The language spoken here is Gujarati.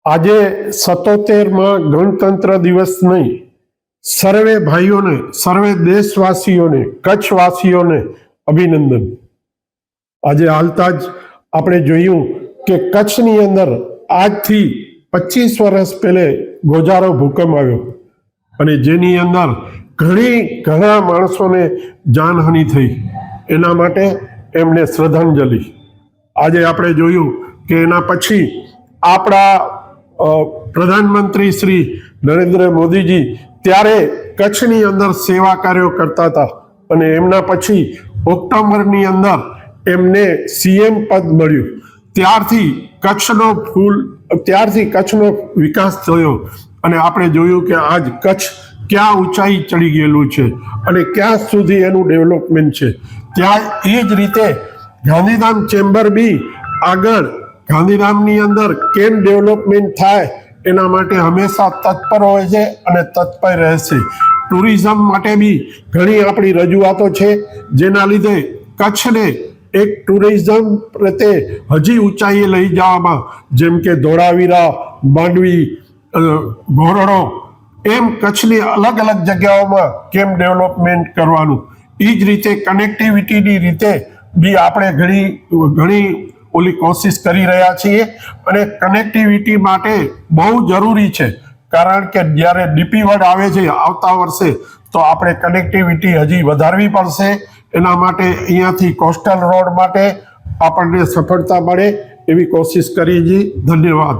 આજે 77માં ગણતંત્ર દિવસ નહીં, સર્વે ભાઈઓને, સર્વે દેશવાસીઓને, કચ્છવાસીઓને અભિનંદન। આજે હાલતા જ આપણે જોયું કે કચ્છની અંદર આજથી 25 વર્ષ પહેલે ગોજારો ભૂકંપ આવ્યો અને જેની અંદર ઘણા માણસોને જાનહાનિ થઈ। એના માટે એમને શ્રદ્ધાંજલિ। આજે આપણે જોયું કે એના પછી આપણા પ્રધાનમંત્રી શ્રી નરેન્દ્ર મોદીજી ત્યારે કચ્છની અંદર સેવા કાર્યો કરતા હતા અને એમના પછી ઓક્ટોબરની અંદર એમને સીએમ પદ મળ્યું। ત્યારથી કચ્છનો વિકાસ થયો અને આપણે જોયું કે આજ કચ્છ ક્યાં ઊંચાઈ ચડી ગયેલું છે અને ક્યાં સુધી એનું ડેવલપમેન્ટ છે। ત્યાં એ જ રીતે ગાંધીધામ ચેમ્બર બી આગળ ગાંધીધામની અંદર કેમ ડેવલપમેન્ટ થાય એના માટે હંમેશા તત્પર હોય છે અને તત્પર રહેશે। ટુરિઝમ માટે બી ઘણી આપણી રજૂઆતો છે, જેના લીધે કચ્છને એક ટુરિઝમ પ્રત્યે હજી ઊંચાઈએ લઈ જવામાં, જેમ કે ધોળાવીરા, માંડવી, ઘોરડો, એમ કચ્છની અલગ અલગ જગ્યાઓમાં કેમ ડેવલપમેન્ટ કરવાનું। એ જ રીતે કનેક્ટિવિટીની રીતે બી આપણે ઘણી ઓલી કોશિશ કરી રહ્યા છીએ અને કનેક્ટિવિટી માટે બહુ જરૂરી છે, કારણ કે જ્યારે ડીપી વર્લ્ડ આવે છે આવતા વર્ષે તો આપણે કનેક્ટિવિટી હજી વધારવી પડશે। એના માટે અહીંયાથી કોસ્ટલ રોડ માટે આપણને સફળતા મળે એવી કોશિશ કરી છે। ધન્યવાદ।